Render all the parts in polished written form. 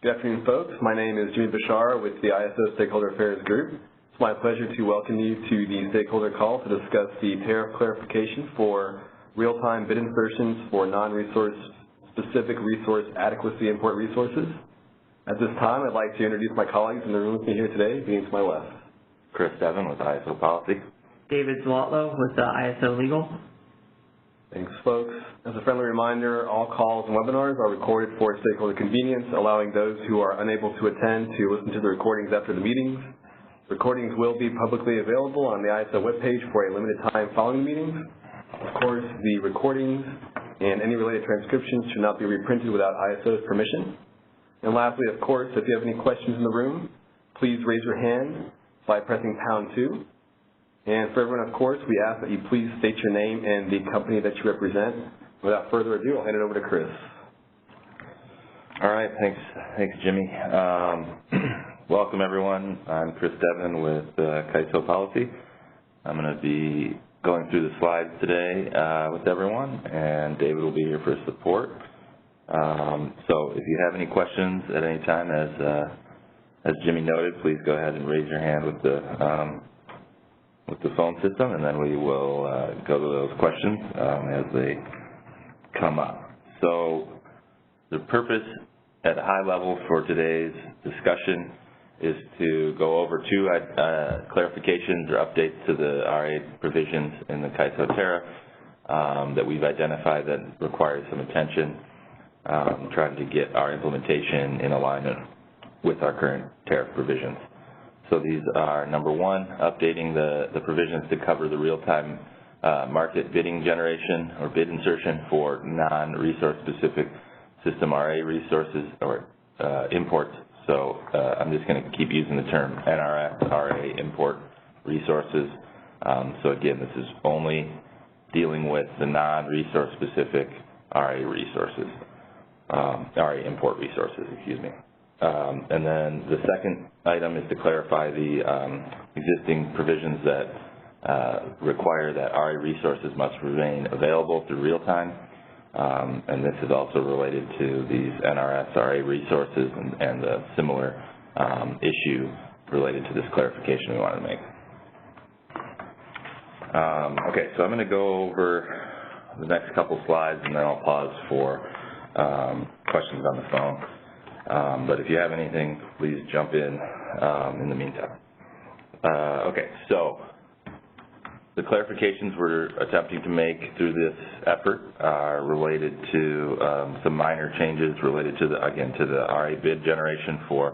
Good afternoon, folks. My name is Jimmy Bashar with the ISO Stakeholder Affairs Group. It's my pleasure to welcome you to the stakeholder call to discuss the tariff clarification for real-time bid insertions for non-resource specific resource adequacy import resources. At this time, I'd like to introduce my colleagues in the room with me here today, beginning to my left. Chris Devin with ISO Policy. David Zlotlo with ISO Legal. Thanks, folks. As a friendly reminder, all calls and webinars are recorded for stakeholder convenience, allowing those who are unable to attend to listen to the recordings after the meetings. Recordings will be publicly available on the ISO webpage for a limited time following the meetings. Of course, the recordings and any related transcriptions should not be reprinted without ISO's permission. And lastly, of course, if you have any questions in the room, please raise your hand by pressing #2. And for everyone, of course, we ask that you please state your name and the company that you represent. Without further ado, I'll hand it over to Chris. All right, thanks, Jimmy. Welcome, everyone. I'm Chris Devin with ISO Policy. I'm going to be going through the slides today with everyone, and David will be here for support. So if you have any questions at any time, as Jimmy noted, please go ahead and raise your hand with the phone system, and then we will go to those questions as they come up. So the purpose at a high level for today's discussion is to go over two clarifications or updates to the RA provisions in the ISO tariff that we've identified that requires some attention, trying to get our implementation in alignment with our current tariff provisions. So these are, number one, updating the provisions to cover the real-time market bidding generation or bid insertion for non-resource specific system RA resources or imports. So I'm just going to keep using the term NRS-RA import resources. So again, this is only dealing with the non-resource specific RA resources, RA import resources, excuse me. And then the second item is to clarify the existing provisions that require that RA resources must remain available through real time. And this is also related to these NRS-RA resources and the similar issue related to this clarification we want to make. Okay, so I'm going to go over the next couple slides, and then I'll pause for questions on the phone. But if you have anything, please jump in the meantime. Okay, so the clarifications we're attempting to make through this effort are related to some minor changes related to the RA bid generation for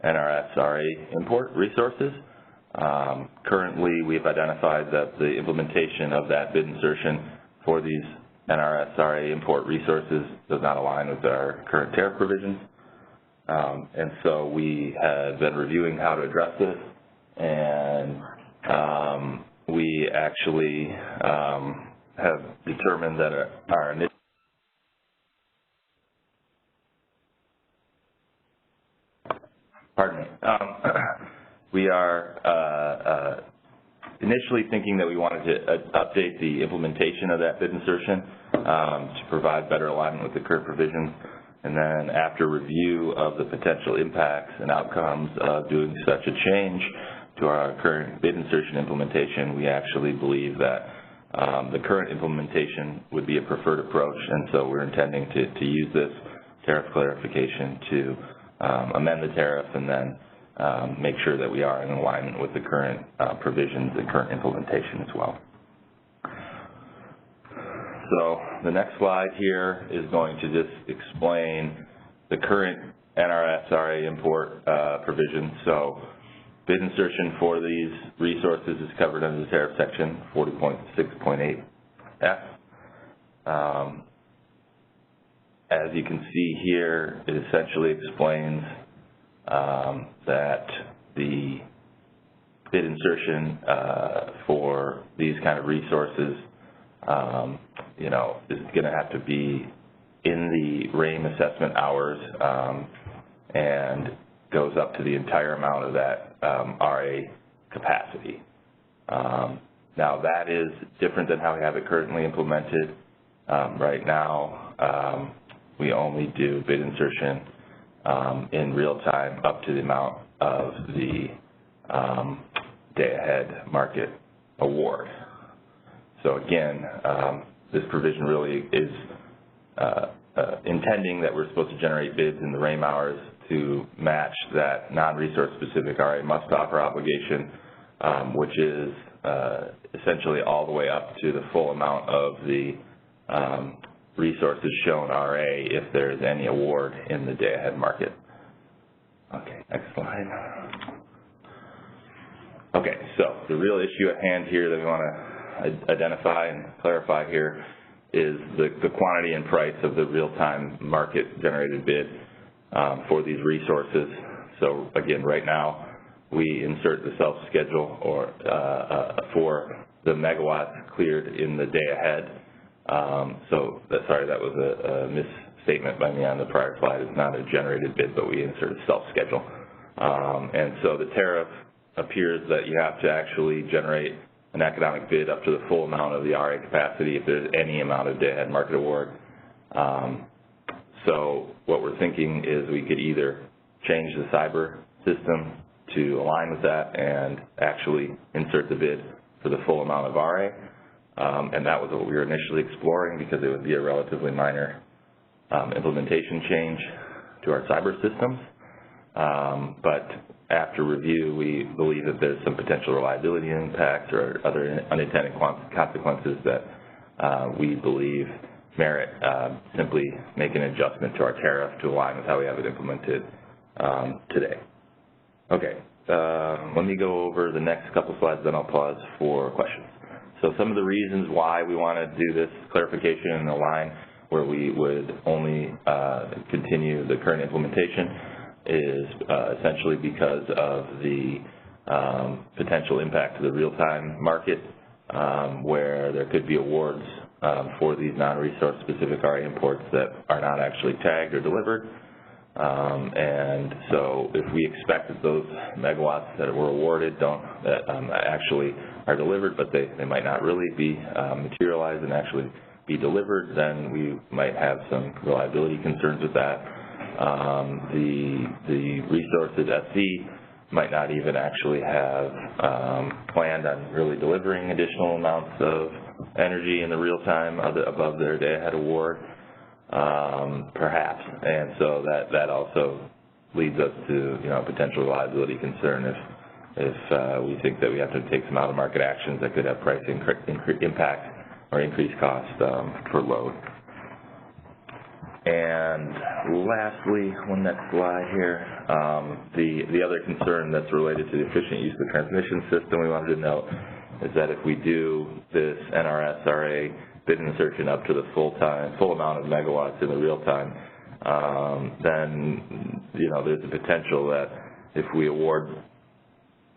NRS-RA import resources. Currently, we've identified that the implementation of that bid insertion for these NRS-RA import resources does not align with our current tariff provisions. And so we have been reviewing how to address this, and we actually have determined that our initial we are initially thinking that we wanted to update the implementation of that bid insertion to provide better alignment with the current provisions. And then after review of the potential impacts and outcomes of doing such a change to our current bid insertion implementation, we actually believe that the current implementation would be a preferred approach, and so we're intending to use this tariff clarification to amend the tariff and then make sure that we are in alignment with the current provisions and current implementation as well. So the next slide here is going to just explain the current NRS-RA import provisions. So bid insertion for these resources is covered under the tariff section 40.6.8F. As you can see here, it essentially explains that the bid insertion for these kind of resources is going to have to be in the RAIM assessment hours and goes up to the entire amount of that RA capacity. Now that is different than how we have it currently implemented. Right now we only do bid insertion in real time up to the amount of the day-ahead market award. So again, this provision really is intending that we're supposed to generate bids in the RAIM hours to match that non-resource specific RA must-offer obligation, which is essentially all the way up to the full amount of the resources shown RA if there's any award in the day-ahead market. Okay, next slide. Okay, so the real issue at hand here that we want to identify and clarify here is the quantity and price of the real-time market-generated bid for these resources. So again, right now, we insert the self-schedule or for the megawatts cleared in the day ahead. Sorry, that was a misstatement by me on the prior slide. It's not a generated bid, but we insert a self-schedule. And so the tariff appears that you have to actually generate an economic bid up to the full amount of the RA capacity if there's any amount of day-ahead market award. So what we're thinking is we could either change the cyber system to align with that and actually insert the bid for the full amount of RA, and that was what we were initially exploring because it would be a relatively minor implementation change to our cyber systems. But after review, we believe that there's some potential reliability impacts or other unintended consequences that we believe merit simply making an adjustment to our tariff to align with how we have it implemented today. Okay, let me go over the next couple slides, then I'll pause for questions. So some of the reasons why we want to do this clarification and align where we would only continue the current implementation is essentially because of the potential impact to the real-time market where there could be awards for these non-resource specific RA imports that are not actually tagged or delivered. And so if we expect that those megawatts that were awarded actually are delivered, but they might not really be materialized and actually be delivered, then we might have some reliability concerns with that. The resources at sea might not even actually have planned on really delivering additional amounts of energy in the real time above their day-ahead award, perhaps. And so that also leads us to potential reliability concern if we think that we have to take some out-of-market actions that could have price impact or increased cost for load. And lastly, on next slide here, the other concern that's related to the efficient use of the transmission system we wanted to note is that if we do this NRS-RA bid insertion up to the full amount of megawatts in the real time, then there's a potential that if we award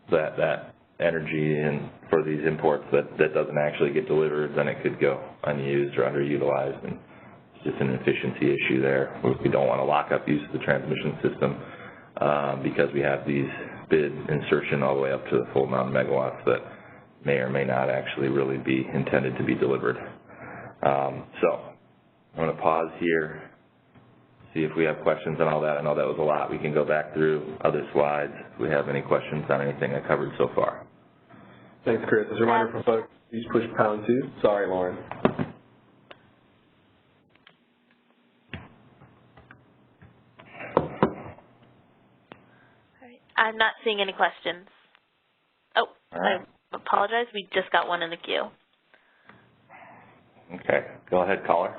that energy for these imports that doesn't actually get delivered, then it could go unused or underutilized, and it's just an efficiency issue there. We don't want to lock up use of the transmission system because we have these bid insertion all the way up to the full amount of megawatts that may or may not actually really be intended to be delivered. So I'm going to pause here, see if we have questions on all that. I know that was a lot. We can go back through other slides if we have any questions on anything I covered so far. Thanks, Chris. As a reminder for folks, please push #2. Sorry, Lauren. I'm not seeing any questions. Oh, right. I apologize. We just got one in the queue. Okay. Go ahead, caller.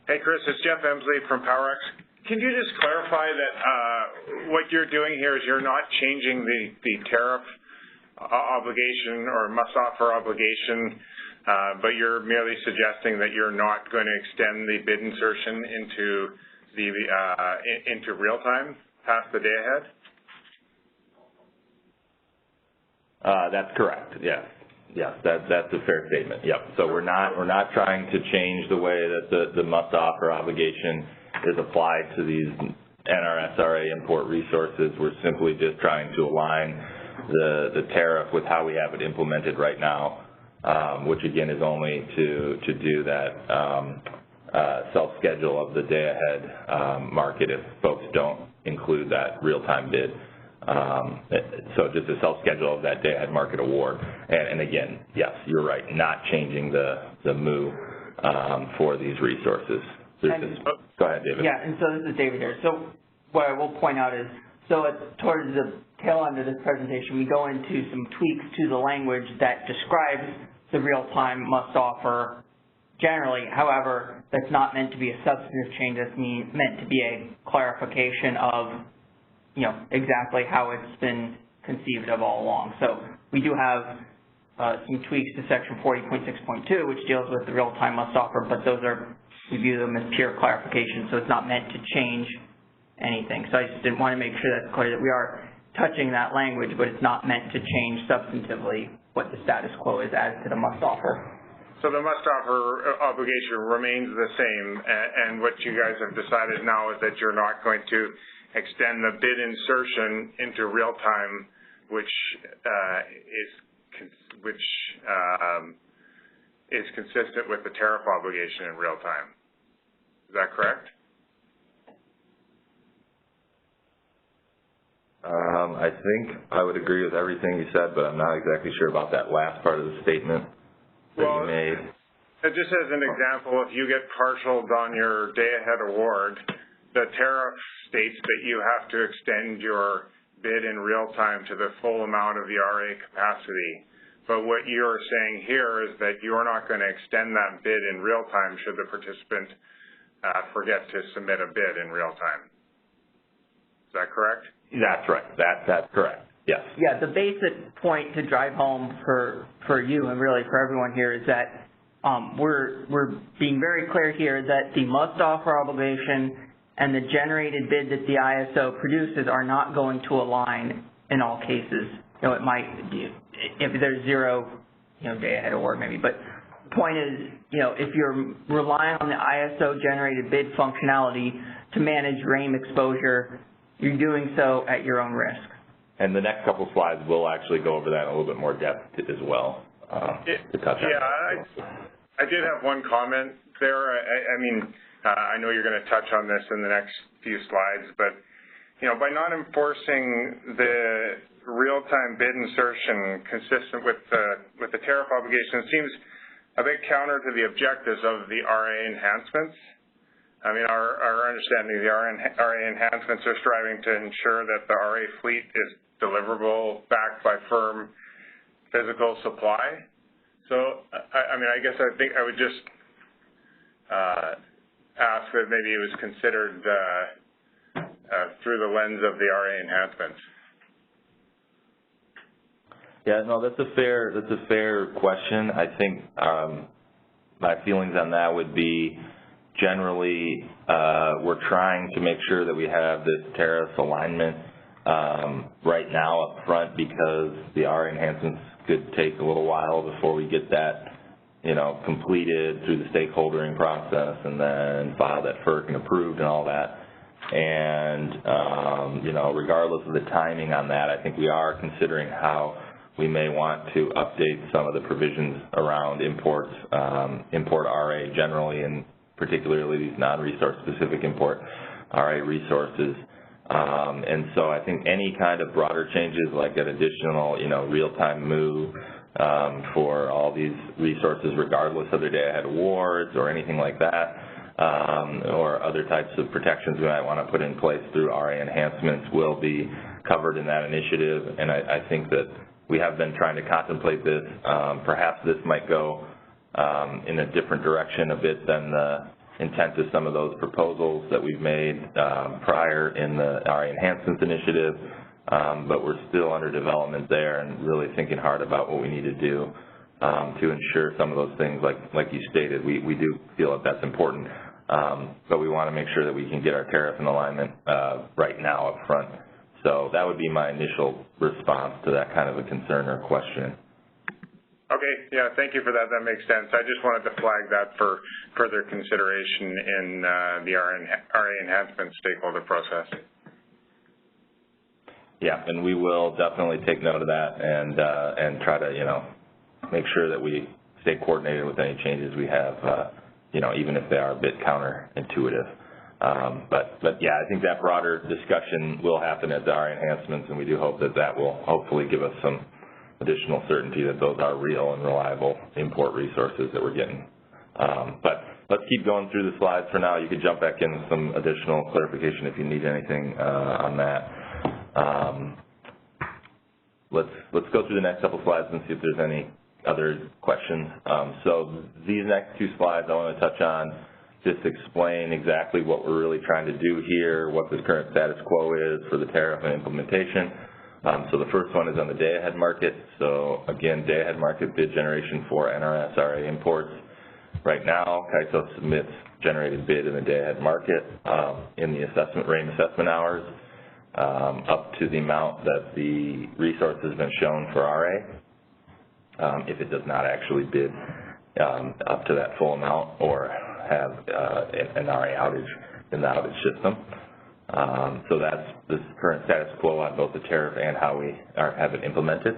Hey, Chris. It's Jeff Emsley from PowerX. Can you just clarify that what you're doing here is you're not changing the tariff obligation or must-offer obligation, but you're merely suggesting that you're not going to extend the bid insertion into real time past the day ahead? That's correct. Yes. Yes, that's a fair statement. Yep. So we're not trying to change the way that the must-offer obligation is applied to these NRS-RA import resources. We're simply just trying to align the tariff with how we have it implemented right now, which again is only to do that self-schedule of the day-ahead market if folks don't include that real-time bid. So just a self-schedule of that day-ahead market award. And again, yes, you're right, not changing the MOO for these resources. Go ahead, David. Yeah, and so this is David here. So what I will point out is, towards the tail end of this presentation, we go into some tweaks to the language that describes the real-time must-offer generally. However, that's not meant to be a substantive change. That's meant to be a clarification of, exactly how it's been conceived of all along. So we do have some tweaks to section 40.6.2, which deals with the real-time must-offer, but those we view them as pure clarification, so it's not meant to change anything. So I just didn't want to make sure that's clear that we are touching that language, but it's not meant to change substantively what the status quo is as to the must-offer. So the must-offer obligation remains the same, and what you guys have decided now is that you're not going to extend the bid insertion into real-time, which is consistent with the tariff obligation in real-time. Is that correct? I think I would agree with everything you said, but I'm not exactly sure about that last part of the statement that you made. Just as an example, if you get partialed on your day-ahead award, the tariff states that you have to extend your bid in real time to the full amount of the RA capacity. But what you're saying here is that you're not going to extend that bid in real time should the participant forget to submit a bid in real time. Is that correct? That's right. That's correct. Yes. Yeah, the basic point to drive home for you and really for everyone here is that we're being very clear here that the must-offer obligation and the generated bid that the ISO produces are not going to align in all cases. It might, if there's zero, day-ahead award maybe, but the point is, if you're relying on the ISO generated bid functionality to manage RAIM exposure, you're doing so at your own risk. And the next couple slides will actually go over that in a little bit more depth as well. To touch on. Yeah, I did have one comment there. I know you're going to touch on this in the next few slides, but by not enforcing the real-time bid insertion consistent with the tariff obligation, it seems a bit counter to the objectives of the RA enhancements. Our understanding of the RA enhancements are striving to ensure that the RA fleet is deliverable, backed by firm physical supply. So, I guess I think I would just ask that maybe it was considered through the lens of the RA enhancements. Yeah, no, that's a fair question. I think my feelings on that would be generally we're trying to make sure that we have this tariff alignment right now up front because the RA enhancements could take a little while before we get that, completed through the stakeholdering process and then filed at FERC and approved and all that. And, regardless of the timing on that, I think we are considering how we may want to update some of the provisions around imports, import RA generally, and particularly these non-resource specific import RA resources. And so I think any kind of broader changes like an additional, real-time MOO for all these resources regardless of their day-ahead awards or anything like that, or other types of protections we might want to put in place through RA enhancements will be covered in that initiative. And I think that we have been trying to contemplate this. Perhaps this might go in a different direction a bit than the intent of some of those proposals that we've made prior in the RA enhancements initiative, but we're still under development there and really thinking hard about what we need to do to ensure some of those things, like you stated. We do feel that that's important, but we want to make sure that we can get our tariff in alignment right now up front. So that would be my initial response to that kind of a concern or question. Okay, yeah, thank you for that. That makes sense. I just wanted to flag that for further consideration in the RA enhancement stakeholder process. Yeah, and we will definitely take note of that and try to, make sure that we stay coordinated with any changes we have even if they are a bit counterintuitive. But yeah, I think that broader discussion will happen at the RA enhancements, and we do hope that that will hopefully give us some additional certainty that those are real and reliable import resources that we're getting. But let's keep going through the slides for now. You could jump back in with some additional clarification if you need anything on that. Let's go through the next couple slides and see if there's any other questions. So these next two slides I want to touch on just explain exactly what we're really trying to do here, what the current status quo is for the tariff and implementation. So the first one is on the day-ahead market. So again, day-ahead market bid generation for NRS-RA imports. Right now, CAISO submits generated bid in the day-ahead market in the RAIM assessment hours up to the amount that the resource has been shown for RA. If it does not actually bid up to that full amount or have an RA outage in the outage system. So that's the current status quo on both the tariff and how we have it implemented.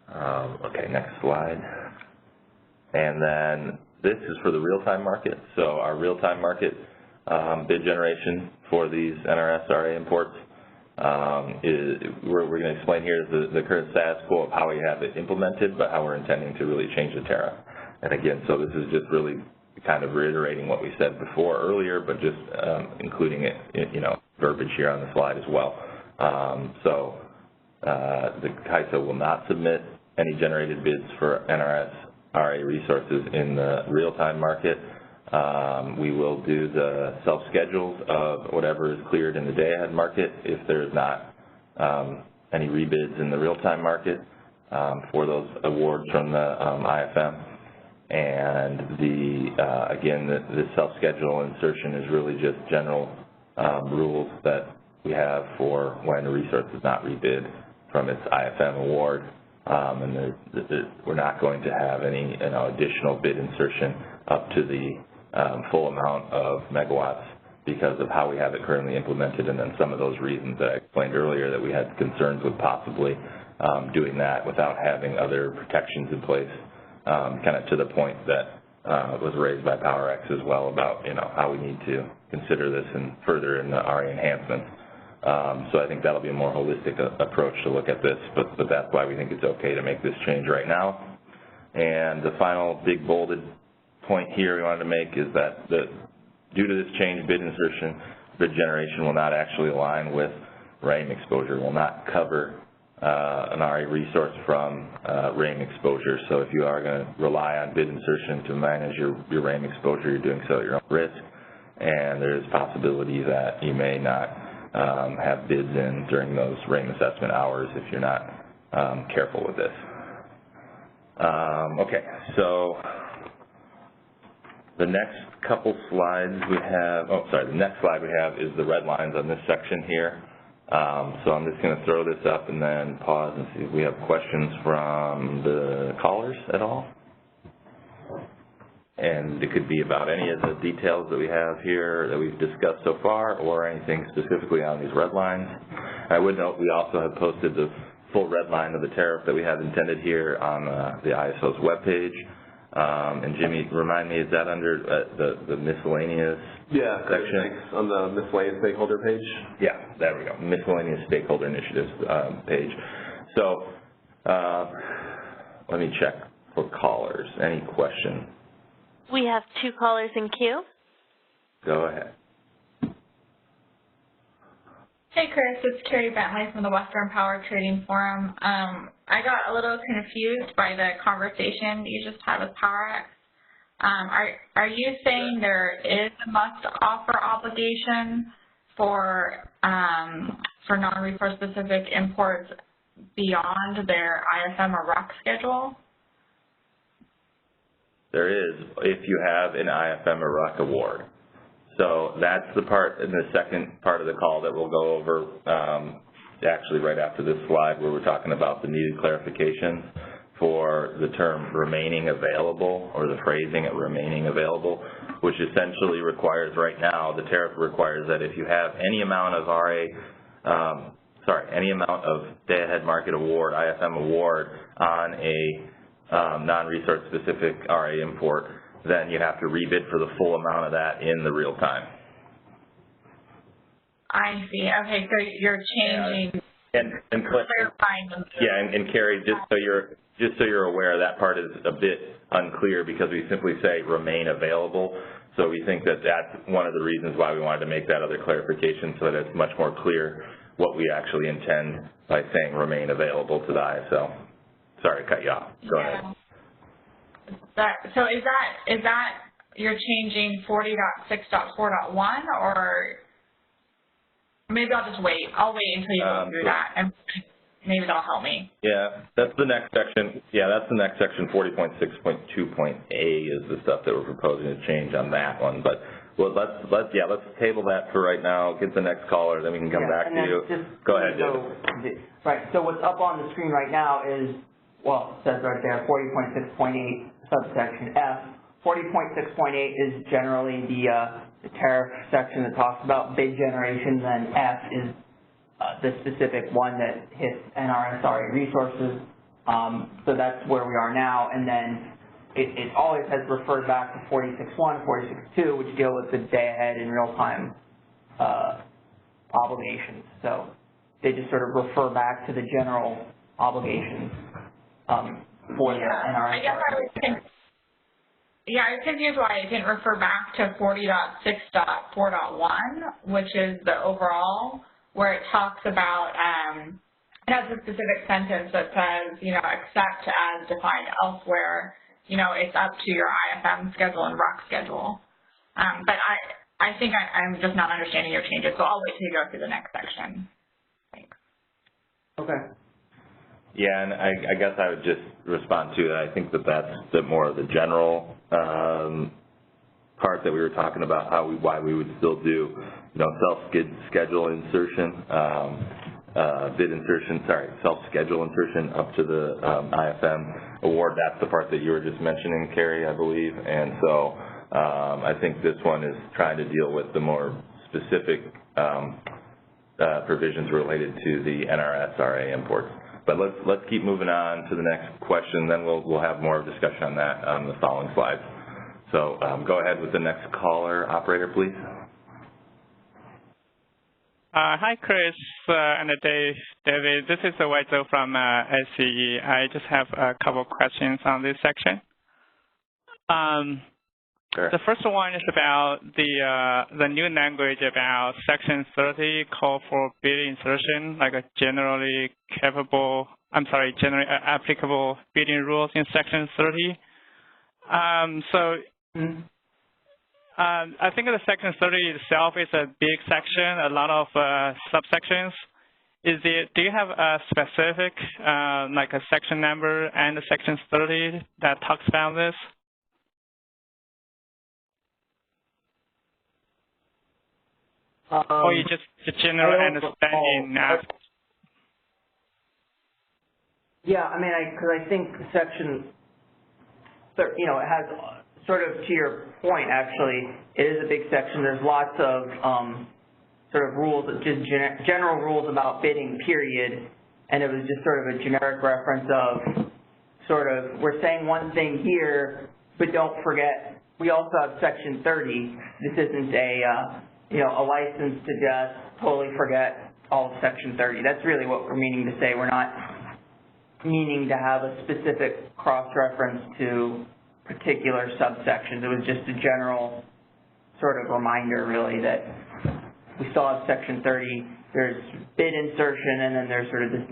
Okay, next slide. And then this is for the real-time market. So our real-time market bid generation for these NRS-RA imports we're going to explain here is the current status quo of how we have it implemented, but how we're intending to really change the tariff. And again, so this is just really kind of reiterating what we said before earlier, but just including it, verbiage here on the slide as well. The CAISO will not submit any generated bids for NRS-RA resources in the real-time market. We will do the self-schedules of whatever is cleared in the day-ahead market if there's not any rebids in the real-time market for those awards from the IFM. And again, the self-schedule insertion is really just general rules that we have for when a resource is not rebid from its IFM award. And we're not going to have any additional bid insertion up to the full amount of megawatts because of how we have it currently implemented, and then some of those reasons that I explained earlier that we had concerns with possibly doing that without having other protections in place, kind of to the point that was raised by PowerX as well about how we need to consider this and further in the RA enhancements. So I think that'll be a more holistic approach to look at this, but that's why we think it's okay to make this change right now. And the final big bolded point here we wanted to make is that due to this change, bid insertion, bid generation will not actually align with RAIM exposure, will not cover an RA resource from RAIM exposure. So if you are going to rely on bid insertion to manage your RAIM exposure, you're doing so at your own risk, and there's possibility that you may not have bids in during those RAIM assessment hours if you're not careful with this. Okay, so the next couple slides we have, the next slide we have is the red lines on this section here. So I'm just going to throw this up and then pause and see if we have questions from the callers at all. And it could be about any of the details that we have here that we've discussed so far, or anything specifically on these red lines. I would note we also have posted the full red line of the tariff that we have intended here on the ISO's webpage. And Jimmy, remind me, is that under the miscellaneous section? Thanks. On the miscellaneous stakeholder page? Yeah, there we go. Miscellaneous stakeholder initiatives page. So let me check for callers. Any questions? We have 2 callers in queue. Go ahead. Hey Chris, it's Carrie Bentley from the Western Power Trading Forum. I got a little confused by the conversation you just had with PowerX. Are you saying there is a must-offer obligation for non-resource specific imports beyond their IFM or RAC schedule? There is, if you have an IFM or RUC award. So that's the part in the second part of the call that we'll go over actually right after this slide, where we're talking about the needed clarifications for the term remaining available, or the phrasing of remaining available, which essentially requires right now, the tariff requires that if you have any amount of any amount of day-ahead market award, IFM award on a non-resource specific RA import, then you have to rebid for the full amount of that in the real time. I see. Okay, so you're changing, clarifying them. Yeah, and Carrie, just so you're aware, that part is a bit unclear because we simply say remain available. So we think that that's one of the reasons why we wanted to make that other clarification so that it's much more clear what we actually intend by saying remain available to the ISO. Sorry to cut you off. Go ahead. So is that you're changing 40.6.4.1, or maybe I'll just wait. I'll wait until you go through that, and maybe that'll help me. Yeah, that's the next section. Yeah, that's the next section. 40.6.2.A is the stuff that we're proposing to change on that one. But well, let's table that for right now. Get the next caller, then we can come back to you. Go ahead, David. Right. So what's up on the screen right now is, well, it says right there, 40.6.8 subsection F. 40.6.8 is generally the tariff section that talks about bid generation. Then F is the specific one that hits NRS-RA resources. So that's where we are now. And then it always has referred back to 46.1, 46.2, which deal with the day-ahead and real-time obligations. So they just sort of refer back to the general obligations for the NRS-RA. I guess I was confused why it didn't refer back to 40.6.4.1, which is the overall, where it talks about, it has a specific sentence that says, except as defined elsewhere, it's up to your IFM schedule and RUC schedule. But I think I'm just not understanding your changes, so I'll wait till you go through the next section. Thanks. Okay. Yeah, and I guess I would just respond to that. I think that that's more of the general part that we were talking about, why we would still do, self-schedule insertion, self-schedule insertion up to the IFM award. That's the part that you were just mentioning, Carrie, I believe. And so I think this one is trying to deal with the more specific provisions related to the NRS-RA imports. But let's keep moving on to the next question, then we'll have more discussion on that on the following slides. So go ahead with the next caller, operator, please. Hi, Chris and David. This is Weizhou from SCE. I just have a couple questions on this section. Sure. The first one is about the new language about Section 30 call for bid insertion, like a generally applicable bidding rules in Section 30. I think the Section 30 itself is a big section, a lot of subsections. Do you have a specific, like a section number and a Section 30 that talks about this? Or you just the general understanding now? Yeah, because I think Section 30, it has sort of, to your point, actually, it is a big section. There's lots of sort of rules, just general rules about bidding, period, and it was just sort of a generic reference of sort of, we're saying one thing here, but don't forget, we also have Section 30. This isn't a license to just totally forget all of Section 30. That's really what we're meaning to say. We're not meaning to have a specific cross-reference to particular subsections. It was just a general sort of reminder, really, that we still have Section 30. There's bid insertion, and then there's sort of this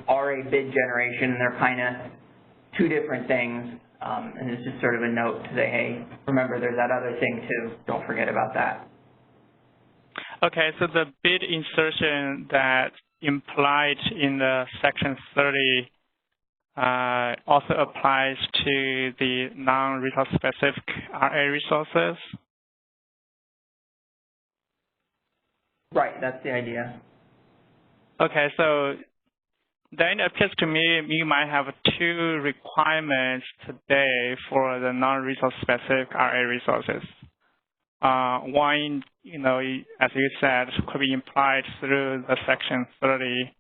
RA bid generation, and they're kind of two different things. And it's just sort of a note to say, hey, remember there's that other thing too. Don't forget about that. Okay, so the bid insertion that implied in the Section 30 also applies to the non-resource specific RA resources? Right, that's the idea. Okay, so then it appears to me you might have two requirements today for the non-resource specific RA resources. One, as you said, could be implied through the Section 30,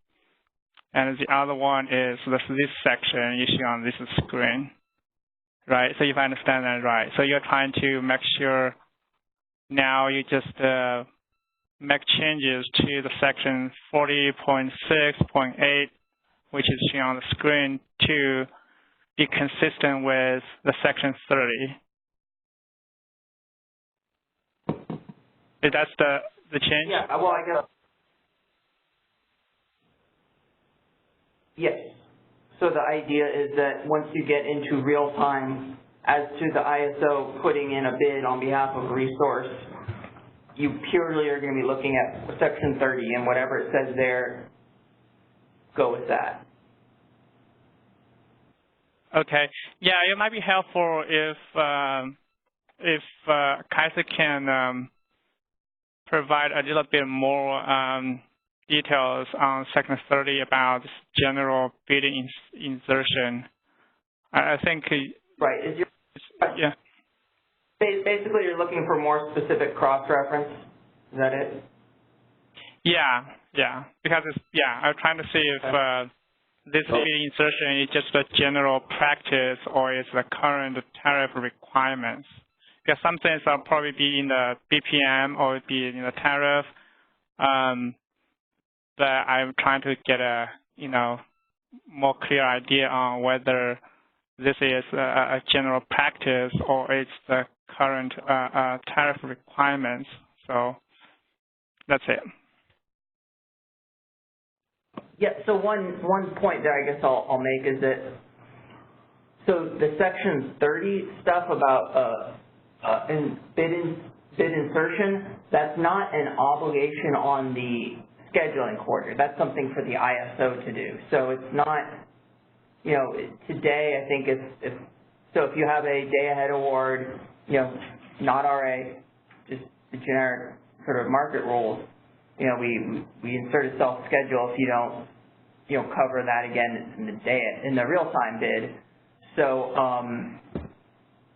and the other one is this section you see on this screen. right? So if I understand that right, so you're trying to make sure now you just make changes to the section 40.6.8, which is shown on the screen, to be consistent with the section 30. Is that the change? Yeah, well, I guess. Yes. So the idea is that once you get into real time, as to the ISO putting in a bid on behalf of a resource, you purely are going to be looking at section 30, and whatever it says there, go with that. Okay. Yeah, it might be helpful if Kaiser can provide a little bit more details on section 30 about general bidding insertion. I think. Right. Is your yeah. Basically, you're looking for more specific cross-reference. Is that it? Yeah. Yeah. Because it's, I'm trying to see if this bidding insertion is just a general practice or is the current tariff requirements. Because some things will probably be in the BPM or be in the tariff. But I'm trying to get a more clear idea on whether this is a general practice or it's the current tariff requirements. So that's it. Yeah. So one point that I guess I'll make is that the section 30 stuff about bid insertion, that's not an obligation on the scheduling coordinator. That's something for the ISO to do. So it's not, today I think if you have a day-ahead award, not RA, just the generic sort of market rules, we insert a self-schedule if you don't, cover that again in the real-time bid. So,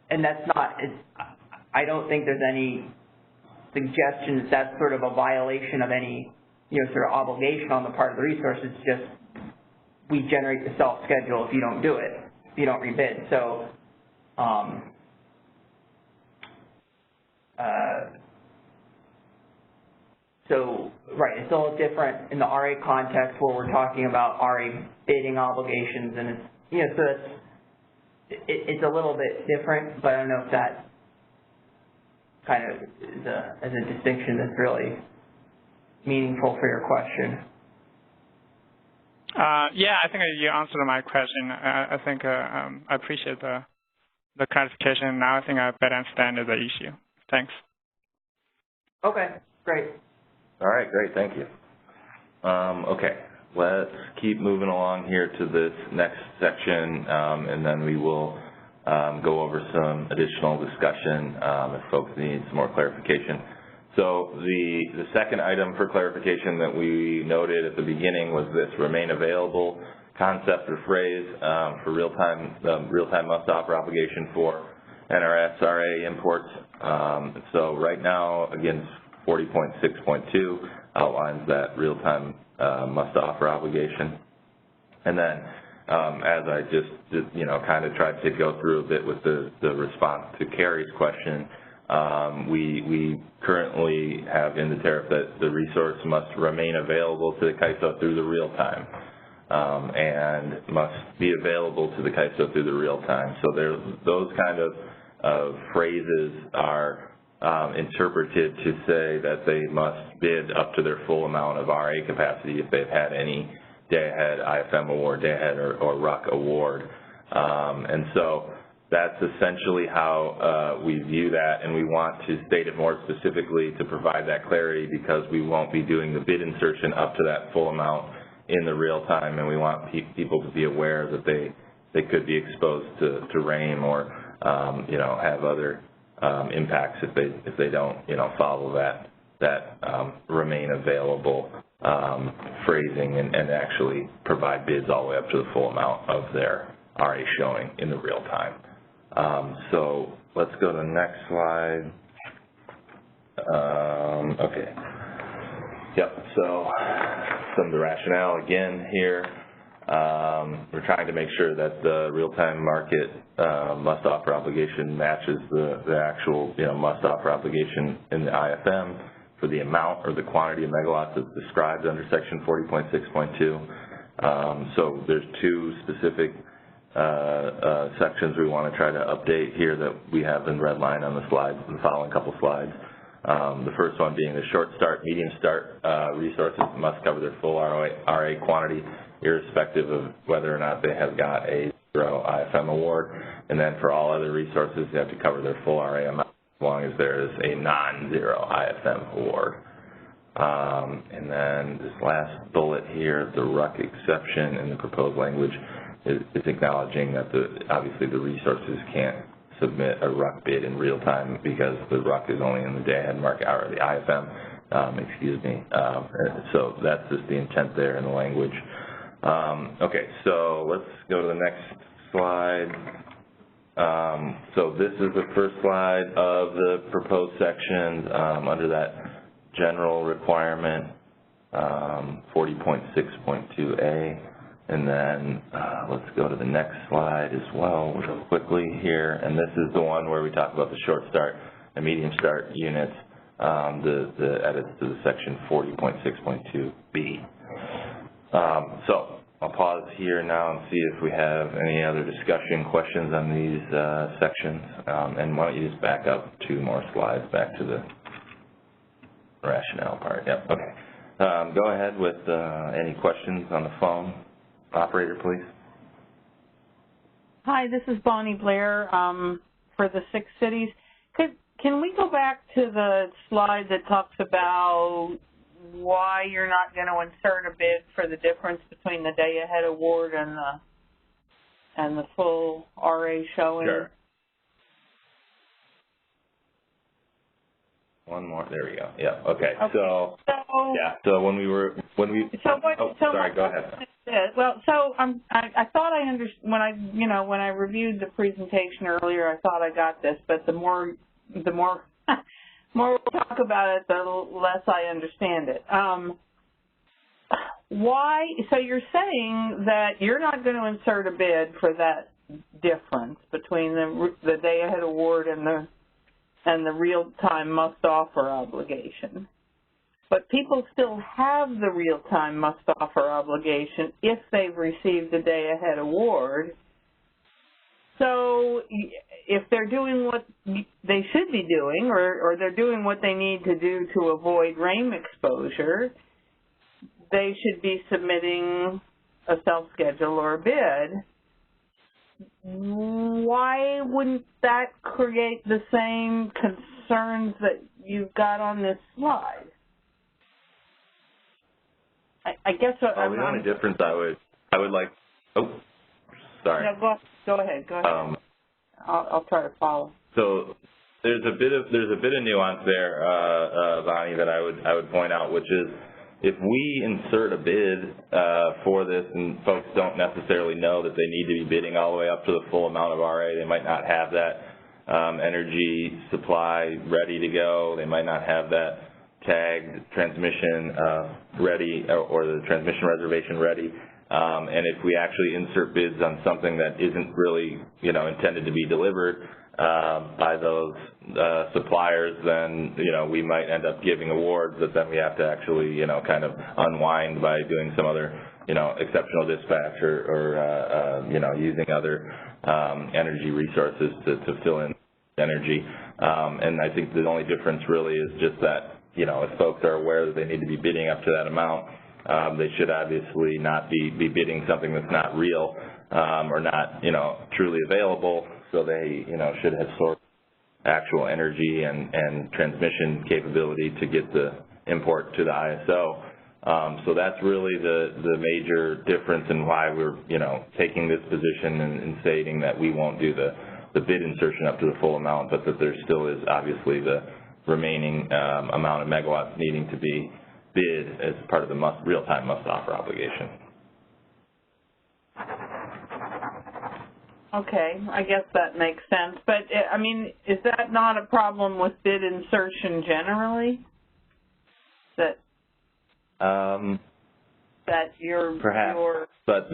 and that's not, I don't think there's any suggestion that that's sort of a violation of any, sort of obligation on the part of the resource. It's just we generate the self-schedule if you don't do it, if you don't rebid. So, right, it's a little different in the RA context where we're talking about RA bidding obligations, and it's, so it's a little bit different, but I don't know if that kind of is a distinction that's really meaningful for your question. Yeah, I think you answered my question. I think I appreciate the clarification. Now I think I better understand the issue. Thanks. Okay, great. All right, great, thank you. Okay, let's keep moving along here to this next section, and then we will go over some additional discussion if folks need some more clarification. So the second item for clarification that we noted at the beginning was this remain available concept or phrase for real-time must-offer obligation for NRS-RA imports. So right now, again, 40.6.2 outlines that real-time must-offer obligation. And then as I just kind of tried to go through a bit with the response to Carrie's question, we currently have in the tariff that the resource must remain available to the CAISO through the real time, and must be available to the CAISO through the real time. So those kind of phrases are interpreted to say that they must bid up to their full amount of RA capacity if they've had any day-ahead IFM award, day-ahead or RUC award. And so that's essentially how we view that, and we want to state it more specifically to provide that clarity because we won't be doing the bid insertion up to that full amount in the real time, and we want people to be aware that they could be exposed to RAIM or have other impacts if they don't follow that remain available phrasing and actually provide bids all the way up to the full amount of their RA showing in the real time. So let's go to the next slide. Okay. Yep, so some of the rationale again here. We're trying to make sure that the real-time market must-offer obligation matches the actual, must-offer obligation in the IFM for the amount or the quantity of megawatts that's described under Section 40.6.2. So there's two specific sections we want to try to update here that we have in red line on the slides, the following couple slides. The first one being the short start, medium start resources must cover their full RA quantity, irrespective of whether or not they have got a 0 IFM award. And then for all other resources, they have to cover their full RA amount as long as there is a non-zero IFM award. And then this last bullet here, the RUC exception in the proposed language is acknowledging that obviously the resources can't submit a RUC bid in real time because the RUC is only in the day-ahead market, or the IFM, so that's just the intent there in the language. Okay, so let's go to the next slide. So this is the first slide of the proposed sections under that general requirement, 40.6.2a. And then let's go to the next slide as well real quickly here. And this is the one where we talk about the short start and medium start units, the edits to the section 40.6.2b. So I'll pause here now and see if we have any other discussion questions on these sections. And why don't you just back up 2 more slides back to the rationale part. Yep, okay. Go ahead with any questions on the phone. Operator, please. Hi, this is Bonnie Blair for the 6 cities. Can we go back to the slide that talks about why you're not going to insert a bid for the difference between the day-ahead award and the full RA showing? Sure. One more. There we go. Yeah. Okay. So yeah. So when we. Sorry. Go ahead. Well, so I thought I understood when I reviewed the presentation earlier. I thought I got this, but the more we talk about it, the less I understand it. Why? So you're saying that you're not going to insert a bid for that difference between the day-ahead award and the real-time must-offer obligation. But people still have the real-time must-offer obligation if they've received the day-ahead award. So if they're doing what they should be doing, or they're doing what they need to do to avoid RAIM exposure, they should be submitting a self-schedule or a bid. Why wouldn't that create the same concerns that you've got on this slide? I guess the only difference I would like. Oh, sorry. No, go ahead. I'll try to follow. So there's a bit of nuance there, Bonnie, that I would point out, which is if we insert a bid for this and folks don't necessarily know that they need to be bidding all the way up to the full amount of RA, they might not have that energy supply ready to go. They might not have that tagged transmission ready or the transmission reservation ready. And if we actually insert bids on something that isn't really, intended to be delivered by those suppliers, then, we might end up giving awards that then we have to actually, kind of unwind by doing some other, exceptional dispatch or using other energy resources to fill in energy. And I think the only difference really is just that, if folks are aware that they need to be bidding up to that amount, they should obviously not be bidding something that's not real or not, truly available. So they, should have sourced actual energy and transmission capability to get the import to the ISO. So that's really the major difference in why we're, taking this position and stating that we won't do the bid insertion up to the full amount, but that there still is obviously the remaining amount of megawatts needing to be bid as part of the real-time must-offer obligation. Okay, I guess that makes sense. But, I mean, is that not a problem with bid insertion generally? that you're... Perhaps, but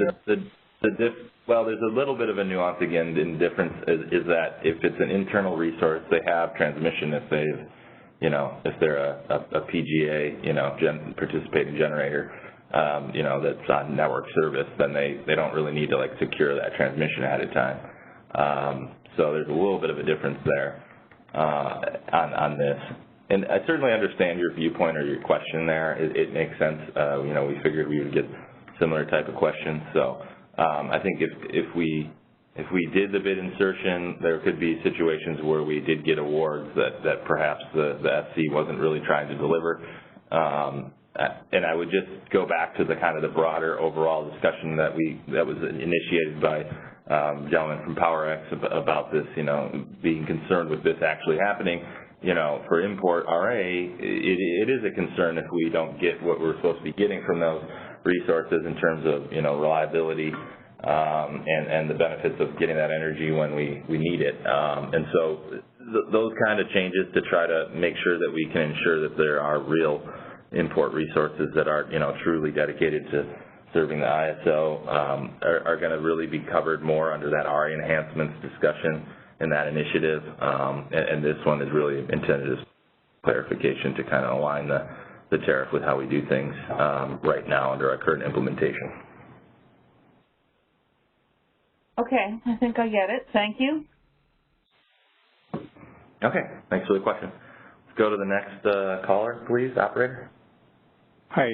well, there's a little bit of a nuance again in difference is that if it's an internal resource, they have transmission if they've, if they're a PGA, participating generator, that's on network service, then they don't really need to like secure that transmission ahead of time. So there's a little bit of a difference there on this. And I certainly understand your viewpoint or your question there. It makes sense. We figured we would get similar type of questions. So I think if we did the bid insertion, there could be situations where we did get awards that perhaps the SC wasn't really trying to deliver. And I would just go back to the kind of the broader overall discussion that was initiated by gentlemen from PowerX about this, being concerned with this actually happening. For import RA, it is a concern if we don't get what we're supposed to be getting from those resources in terms of, reliability and the benefits of getting that energy when we need it. And so those kind of changes to try to make sure that we can ensure that there are real import resources that are, truly dedicated to serving the ISO are going to really be covered more under that RA enhancements discussion in that initiative, and this one is really intended as clarification to kind of align the tariff with how we do things right now under our current implementation. Okay, I think I get it. Thank you. Okay, thanks for the question. Let's go to the next caller, please, operator. Hi,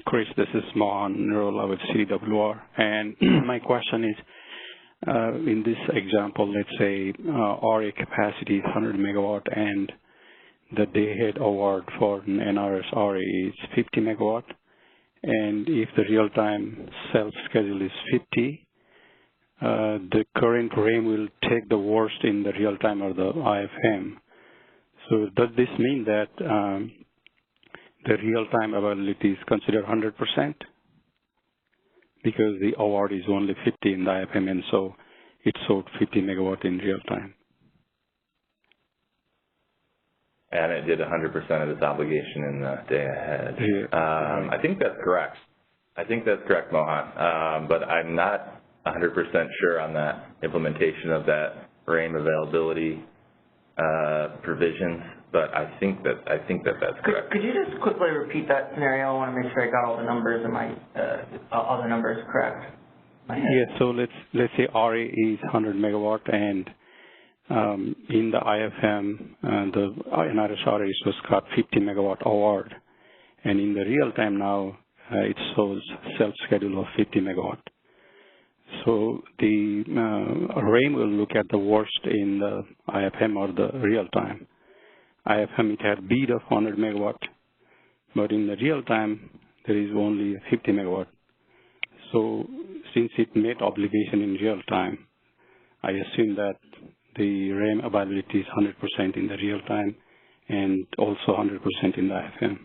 Chris, this is Mohan Nirola with CDWR, and my question is, in this example, let's say RA capacity is 100 megawatt and the day-ahead award for an NRS-RA is 50 megawatt, and if the real-time self-schedule is 50, the current RAM will take the worst in the real-time or the IFM. So does this mean that the real-time availability is considered 100%? Because the award is only 50 in the IFM, and so it sold 50 megawatt in real time. And it did 100% of its obligation in the day ahead. Yeah. I think that's correct. Mohan. But I'm not 100% sure on that implementation of that RAM availability provisions. But I think that that's correct. Could you just quickly repeat that scenario? I want to make sure I got all the numbers in my all the numbers correct. Yeah. So let's say RA is 100 megawatt, and in the IFM, the NRS-RA was got 50 megawatt award, and in the real time now it shows self-schedule of 50 megawatt. So the RAM will look at the worst in the IFM or the real time. IFM, it had bid of 100 megawatt, but in the real time, there is only 50 megawatt. So since it met obligation in real time, I assume that the RAM availability is 100% in the real time and also 100% in the IFM.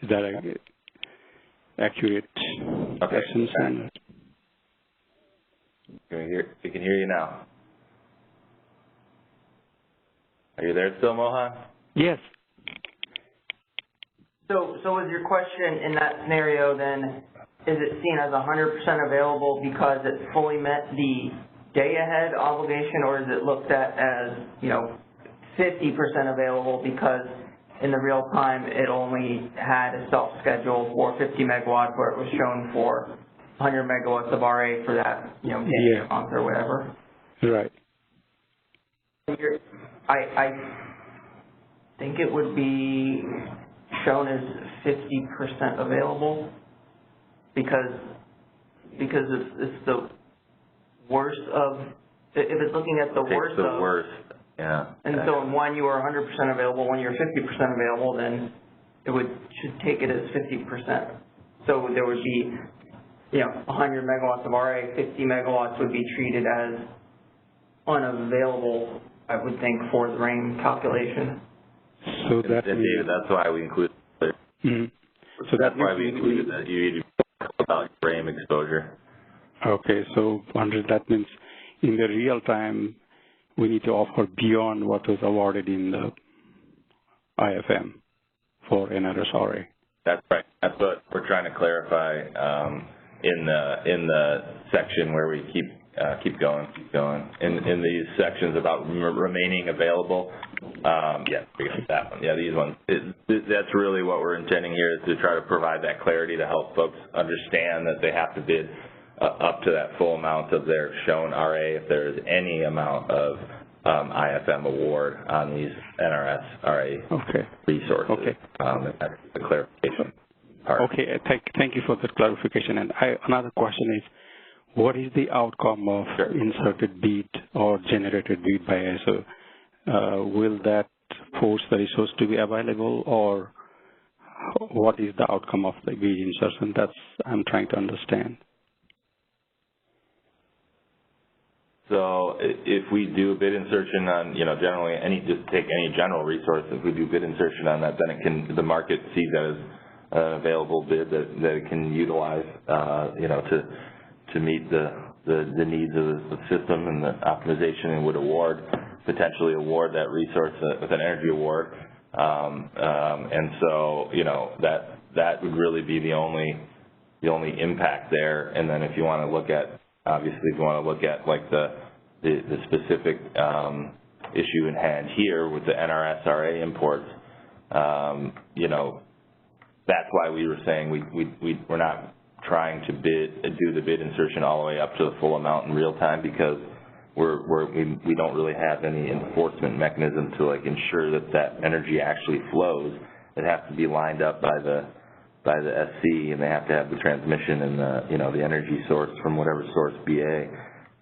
Is that an accurate assumption? We can hear you now. Are you there still, Mohan? Yes. So is your question in that scenario then, is it seen as 100% available because it fully met the day-ahead obligation, or is it looked at as, 50% available because in the real time it only had a self-schedule for 50 megawatts where it was shown for 100 megawatts of RA for that, month or whatever? Right. I think it would be shown as 50% available because it's the worst of, if it's looking at the worst of. The worst, yeah. And so in one you were 100% available, when you're 50% available, then it should take it as 50%. So there would be, 100 megawatts of RA, 50 megawatts would be treated as unavailable, I would think, for the RAM calculation. So that David, that's why we include it. Mm-hmm. So that's why we included that you about RAM exposure. Okay, so that means in the real time we need to offer beyond what was awarded in the IFM for NRS-RA. That's right. That's what we're trying to clarify in the section where we keep going. In these sections about remaining available, yeah, we got that one. Yeah, these ones. That's really what we're intending here, is to try to provide that clarity to help folks understand that they have to bid up to that full amount of their shown RA if there is any amount of IFM award on these NRS-RA resources. Okay. That's the clarification part. Okay. Thank you for the clarification. And another question is, what is the outcome of inserted bid or generated bid by ISO? Will that force the resource to be available, or what is the outcome of the bid insertion? That's I'm trying to understand. So if we do bid insertion on, generally just take any general resource, if we do bid insertion on that, then the market sees that as an available bid that it can utilize, to meet the needs of the system and the optimization, and would potentially award that resource with an energy award. And so, that would really be the only impact there. And then if you want to look at, obviously, if you want to look at like the specific issue in hand here with the NRS-RA imports, that's why we were saying we're not trying to do the bid insertion all the way up to the full amount in real time, because we don't really have any enforcement mechanism to ensure that energy actually flows. It has to be lined up by the SC, and they have to have the transmission and the energy source from whatever source BA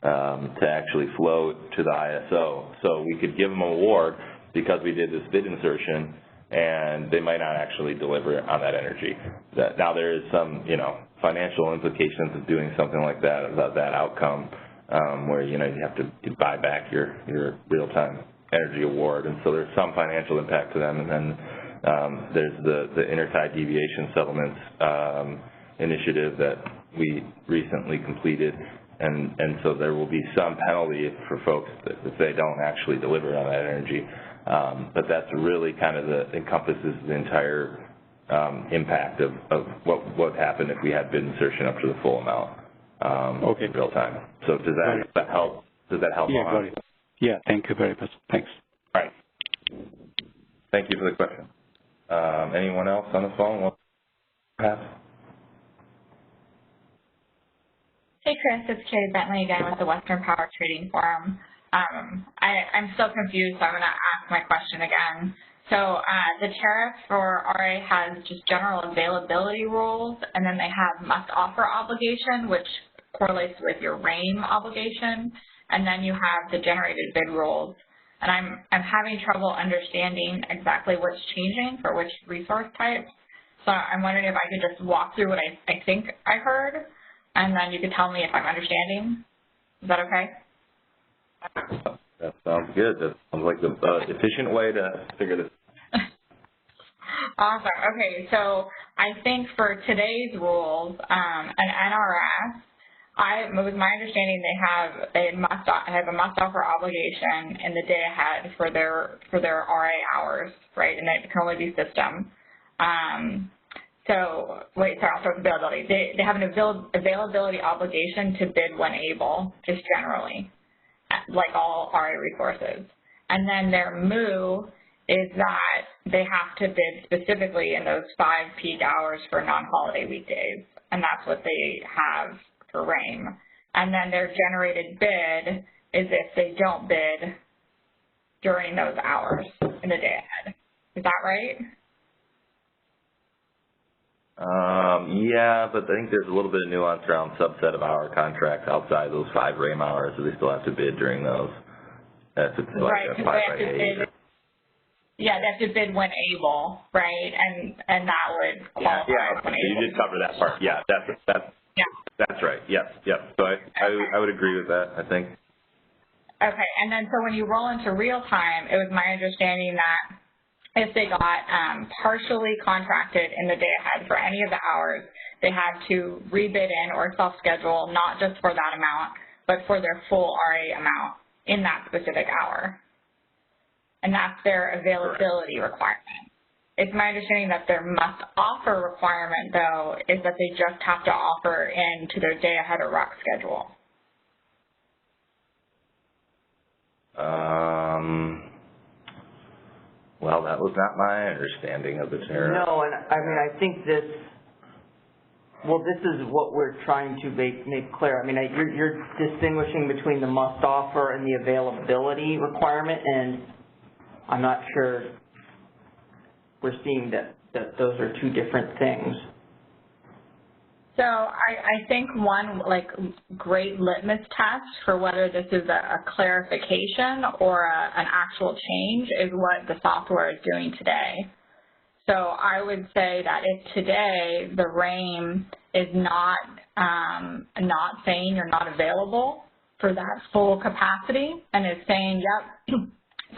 to actually flow to the ISO. So we could give them an award because we did this bid insertion, and they might not actually deliver on that energy. Now there is some financial implications of doing something like that, about that outcome, where you have to buy back your real-time energy award, and so there's some financial impact to them. And then there's the intertie deviation settlements initiative that we recently completed, and so there will be some penalty for folks if they don't actually deliver on that energy. But that's really kind of encompasses the entire impact of what would happen if we had bid insertion up to the full amount in real time. So does that help? Does that help? Yeah, got it. Yeah, thank you very much. Thanks. All right. Thank you for the question. Anyone else on the phone? Pass. Hey, Chris, it's Carrie Bentley again with the Western Power Trading Forum. I'm still confused, so I'm going to ask my question again. So the tariff for RA has just general availability rules, and then they have must-offer obligation, which correlates with your RAIM obligation, and then you have the generated bid rules. And I'm having trouble understanding exactly what's changing for which resource type. So I'm wondering if I could just walk through what I think I heard, and then you could tell me if I'm understanding. Is that okay? That sounds good. That sounds like the efficient way to figure this. Awesome. Okay, so I think for today's rules, an NRS, it was my understanding they have a must-offer obligation in the day ahead for their RA hours, right? And it can only be system. I'll start with availability. They have an availability obligation to bid when able, just generally, like all RA resources. And then their MOO is that they have to bid specifically in those 5 peak hours for non-holiday weekdays, and that's what they have for RAIM. And then their generated bid is if they don't bid during those hours in the day ahead. Is that right? Yeah, but I think there's a little bit of nuance around subset of hour contracts outside those 5 RAIM hours, so they still have to bid during those. If it's like a 5 by 8. Yeah, they have to bid when able, right? And that would qualify. Yeah. Okay. So you did cover that part. Yeah, that's right. Yep. So I would agree with that, I think. Okay, and then so when you roll into real time, it was my understanding that if they got partially contracted in the day ahead for any of the hours, they had to rebid in or self-schedule, not just for that amount, but for their full RA amount in that specific hour. And that's their availability requirement. It's my understanding that their must offer requirement, though, is that they just have to offer into their day ahead of ROC schedule. Well, that was not my understanding of the tariff. No, and I mean, I think this is what we're trying to make clear. I mean, you're distinguishing between the must offer and the availability requirement, and I'm not sure we're seeing that those are two different things. So I think one great litmus test for whether this is a clarification or an actual change is what the software is doing today. So I would say that if today the RAIM is not saying you're not available for that full capacity and is saying, yep,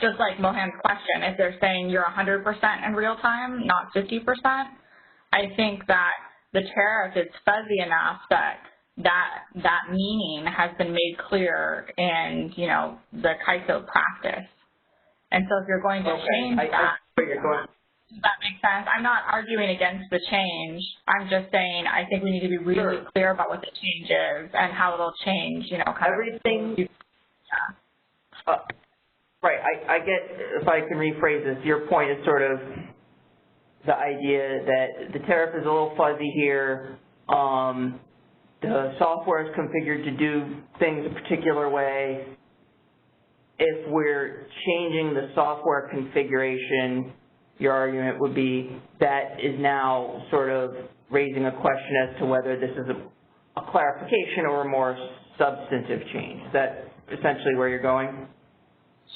just like Mohan's question, if they're saying you're 100% in real time, not 50%, I think that the tariff is fuzzy enough that meaning has been made clear in, the CAISO practice. And so if you're going to change that, does that make sense? I'm not arguing against the change. I'm just saying I think we need to be really clear about what the change is and how it'll change, everything. Yeah. Right. I get, if I can rephrase this, your point is sort of the idea that the tariff is a little fuzzy here. The software is configured to do things a particular way. If we're changing the software configuration, your argument would be that is now sort of raising a question as to whether this is a clarification or a more substantive change. Is that essentially where you're going?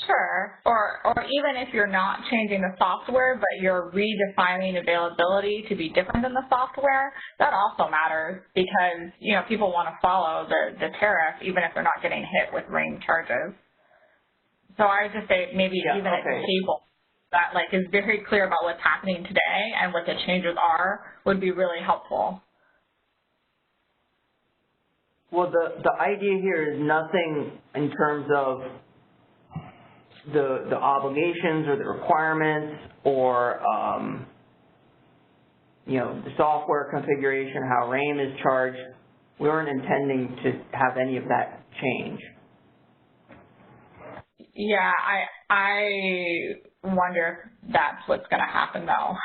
Sure, or even if you're not changing the software, but you're redefining availability to be different than the software, that also matters because, people want to follow the tariff even if they're not getting hit with RAIM charges. So I would just say maybe even a table that is very clear about what's happening today and what the changes are would be really helpful. Well, the idea here is nothing in terms of the obligations or the requirements or, the software configuration, how RAIM is charged. We weren't intending to have any of that change. Yeah, I wonder if that's what's going to happen, though.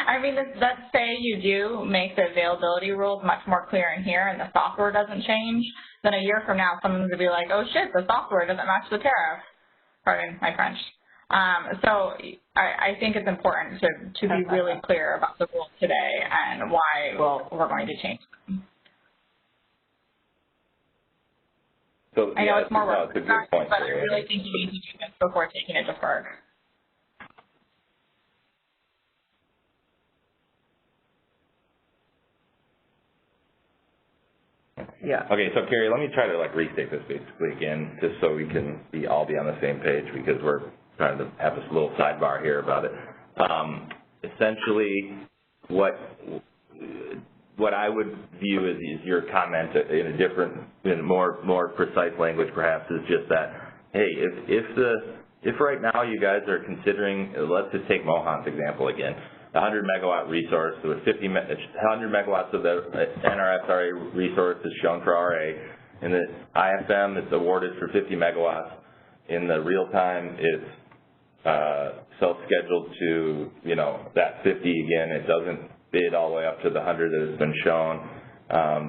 I mean, let's say you do make the availability rules much more clear in here and the software doesn't change, then a year from now someone's going to be like, oh, shit, the software doesn't match the tariff. Pardon my French. So I think it's important to be really clear about the rules today and why we're going to change them. So, I know it's more work, it's a good point, but I really think you need to do this before taking it to FERC. Yeah. Okay, so Carrie, let me try to restate this basically again, just so we can all be on the same page because we're trying to have this little sidebar here about it. Essentially, what I would view is your comment in a different, in more precise language perhaps, is just that, hey, if right now you guys are considering, let's just take Mohan's example again, a 100 megawatt resource with 100 megawatts of the NRS-RA resource is shown for RA. In the IFM, it's awarded for 50 megawatts. In the real time, it's self-scheduled to, that 50 again. It doesn't bid all the way up to the 100 that has been shown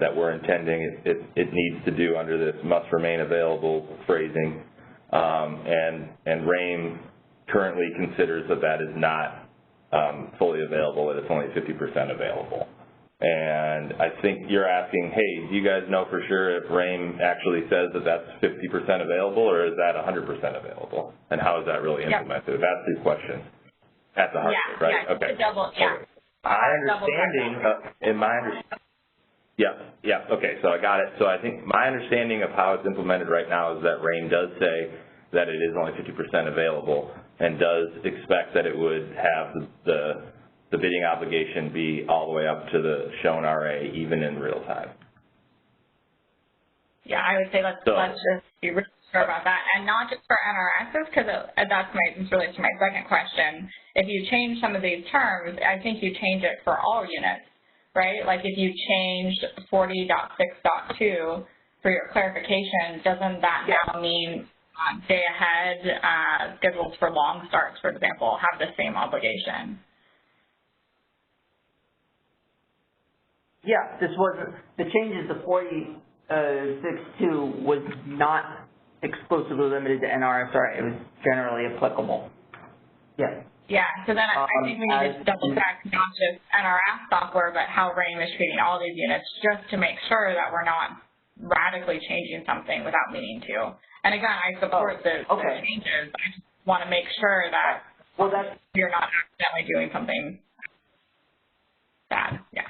that we're intending. It needs to do under this must remain available phrasing. And RAIM currently considers that is not fully available, that it's only 50% available. And I think you're asking, hey, do you guys know for sure if RAIM actually says that that's 50% available, or is that 100% available? And how is that really implemented? Yep. That's the question at the heart of it, right? Yeah, okay. Okay. Okay, so I got it. So I think my understanding of how it's implemented right now is that RAIM does say that it is only 50% available and does expect that it would have the bidding obligation be all the way up to the shown RA even in real time. Yeah, I would say let's just be really sure about that, and not just for NRSs, because this relates to my second question. If you change some of these terms, I think you change it for all units, right? Like if you changed 40.6.2 for your clarification, doesn't that now mean day ahead schedules for long starts, for example, have the same obligation? Yeah, this wasn't, the changes to 40.6.2 was not exclusively limited to NRS-RA. It was generally applicable. Yes. Yeah, so then I think we need to double check not just NRS software, but how RAIM is treating all these units, just to make sure that we're not radically changing something without meaning to. And again, I support the changes. I just want to make sure that you're not accidentally doing something bad. Yeah.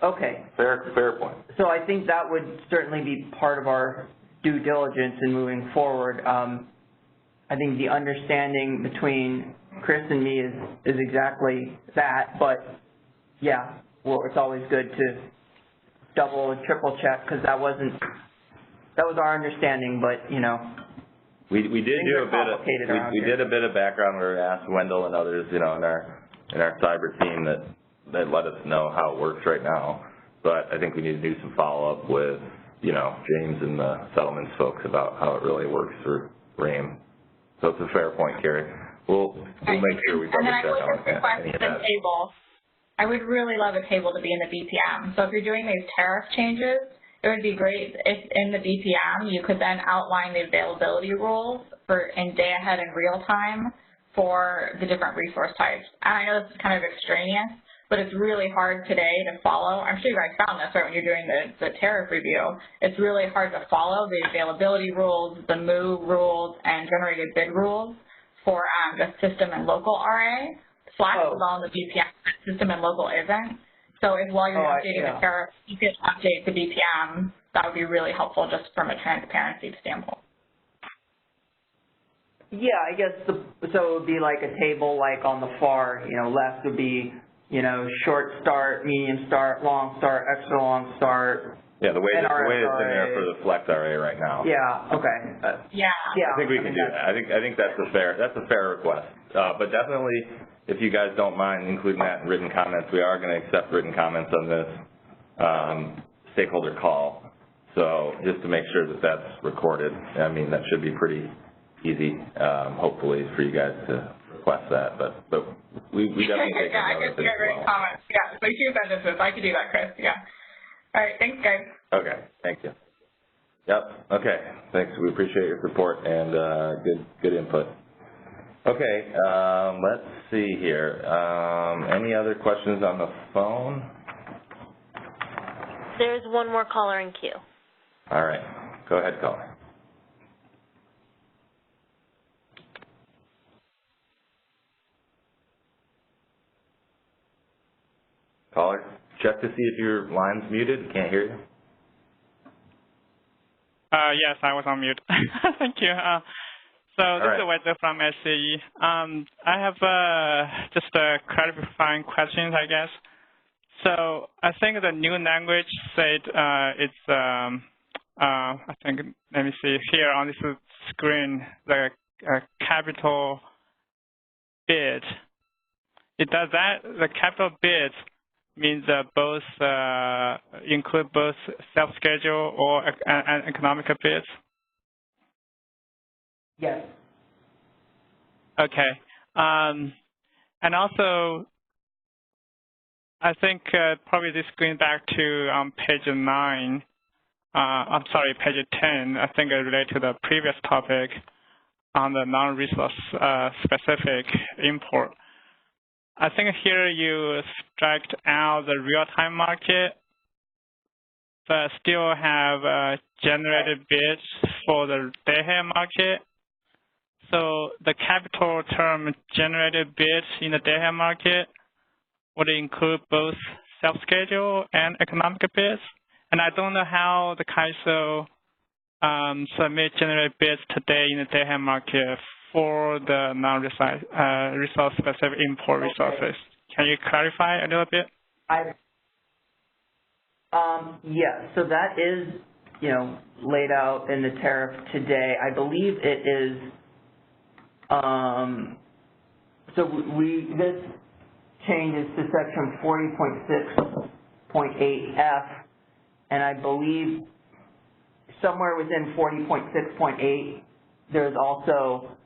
Okay. Fair point. So I think that would certainly be part of our due diligence in moving forward. I think the understanding between Chris and me is exactly that, but yeah, well, it's always good to double and triple check, because that was our understanding, but you know. We did do a bit of background where we asked Wendell and others, you know, in our cyber team that let us know how it works right now. But I think we need to do some follow-up with, you know, James and the settlements folks about how it really works through RAIM. So it's a fair point, Carrie. We'll make sure we double check on any of that. I would really love a table to be in the BPM. So if you're doing these tariff changes, it would be great if in the BPM you could then outline the availability rules for in day ahead and real time for the different resource types. And I know this is kind of extraneous, but it's really hard today to follow. I'm sure you guys found this, right, when you're doing the tariff review. It's really hard to follow the availability rules, the move rules, and generated bid rules for the system and local RA. Slack is all in the BPM, system and local isn't. So if while you're updating the tariff, you could update the BPM, that would be really helpful just from a transparency standpoint. Yeah, I guess so it would be like a table like on the far, you know, left would be, you know, short start, medium start, long start, extra long start. Yeah, the way it's in there for the Flex RA right now. Yeah, okay. Yeah. I think we can do that. I think that's a fair request. But definitely, if you guys don't mind including that in written comments, we are going to accept written comments on this stakeholder call. So just to make sure that that's recorded, I mean, that should be pretty easy, hopefully, for you guys to request that. But we definitely take I guess we got written comments. Yeah, so you can send us this. I could do that, Chris. Yeah. All right, thanks, guys. Okay, thank you. Yep, okay, thanks. We appreciate your support and good input. Okay, let's see here. Any other questions on the phone? There's one more caller in queue. All right, go ahead, caller. Caller, check to see if your line's muted. Can't hear you. Yes, I was on mute. Thank you. So this is Wesley from SCE. I have just clarifying questions, I guess. So I think the new language said it's, I think, let me see, here on this screen, the capital bid. It does that, the capital bid means both, include both self-schedule or economic bids? Yes. Okay. And also, I think probably this going back to page 9, I'm sorry, page 10, I think it related to the previous topic on the non-resource specific import. I think here you striked out the real-time market, but still have generated bids for the day-ahead market. So the capital term generated bids in the day-ahead market would include both self-schedule and economic bids. And I don't know how the CAISO submit generated bids today in the day-ahead market for the non-resource specific import resources. Can you clarify a little bit? Yeah, so that is you know, laid out in the tariff today. I believe it is, so this changes to section 40.6.8F, and I believe somewhere within 40.6.8, there's also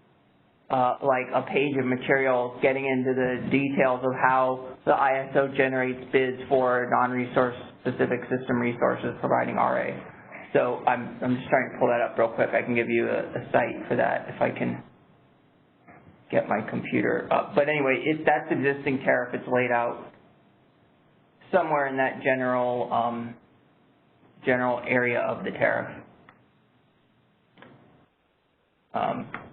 like a page of material getting into the details of how the ISO generates bids for non-resource specific system resources providing RA. So I'm just trying to pull that up real quick. I can give you a site for that if I can get my computer up. But anyway, that's existing tariff. It's laid out somewhere in that general general area of the tariff.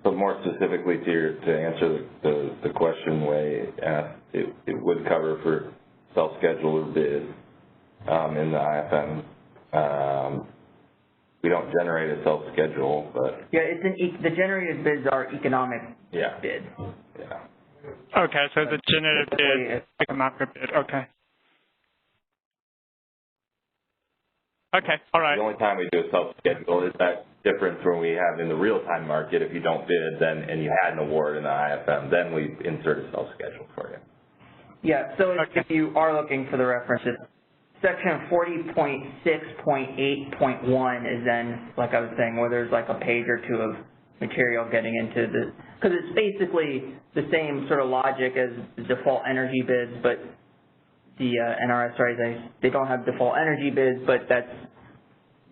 But more specifically to answer the question Wei asked, it would cover for self-scheduled bids in the IFM. We don't generate a self-schedule, but yeah, the generated bids are economic bids. Yeah. Okay, so the generated bid, economic bid. Okay. Okay, all right. The only time we do a self-schedule is that difference when we have in the real-time market. If you don't bid, then and you had an award in the IFM, then we insert a self-schedule for you. Yeah. So if you are looking for the references, section 40.6.8.1 is then, like I was saying, where there's like a page or two of material getting into the, because it's basically the same sort of logic as the default energy bids, but the NRS-RAs, they don't have default energy bids, but that's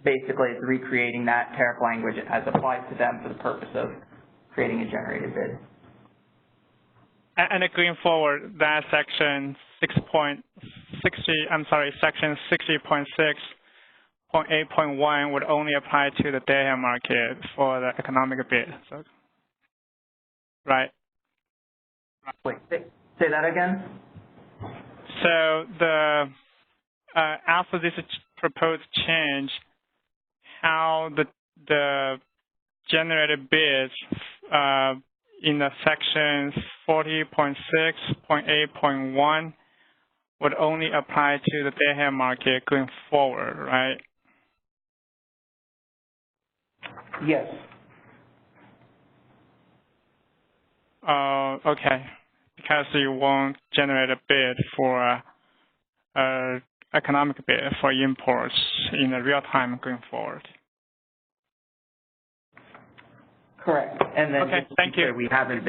basically it's recreating that tariff language as applied to them for the purpose of creating a generated bid. And going forward, that section section 60.6.8.1 would only apply to the day-ahead market for the economic bid. So, right? Wait, say that again? So the after this proposed change, how the generated bids in the section 40.6.8.1 would only apply to the day-ahead market going forward, right? Yes. Okay. Because you won't generate a bid for economic bid for imports in the real time going forward. Correct. And then thank you. We haven't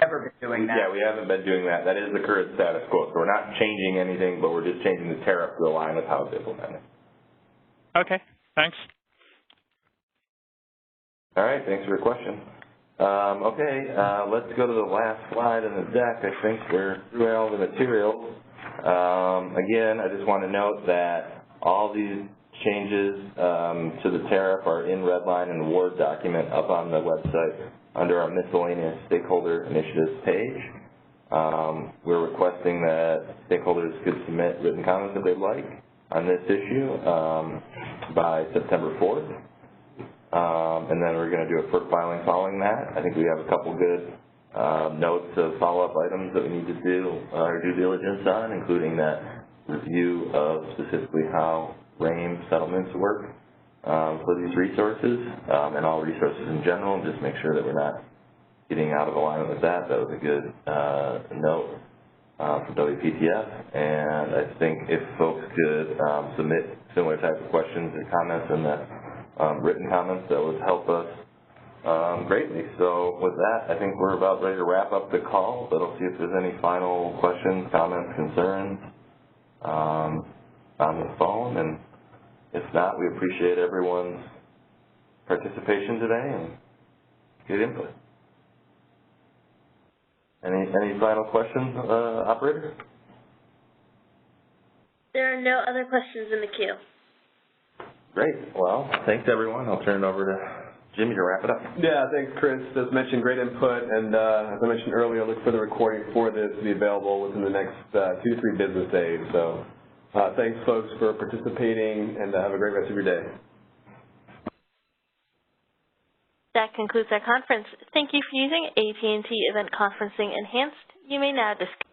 ever been doing that. Yeah, we haven't been doing that. That is the current status quo. So we're not changing anything, but we're just changing the tariff to align with how it's implemented. Okay, thanks. All right, thanks for your question. Let's go to the last slide in the deck. I think we're through all the materials. Again, I just want to note that all these changes to the tariff are in Redline in the Word document up on the website under our miscellaneous stakeholder initiatives page. We're requesting that stakeholders could submit written comments that they'd like on this issue by September 4th. And then we're going to do a FERC filing following that. I think we have a couple good notes of follow-up items that we need to do our due diligence on, including that review of specifically how RAIM settlements work for these resources and all resources in general, and just make sure that we're not getting out of alignment with that. That was a good note from WPTF, and I think if folks could submit similar types of questions and comments in the written comments, that would help us greatly. So with that, I think we're about ready to wrap up the call, but I'll see if there's any final questions, comments, concerns on the phone, and if not, we appreciate everyone's participation today and good input. Any final questions, operator? There are no other questions in the queue. Great. Well, thanks everyone. I'll turn it over to Jimmy to wrap it up. Yeah, thanks, Chris. As mentioned, great input, and as I mentioned earlier, look for the recording for this to be available within the next 2 to 3 business days. So thanks, folks, for participating, and have a great rest of your day. That concludes our conference. Thank you for using AT&T Event Conferencing Enhanced. You may now disconnect.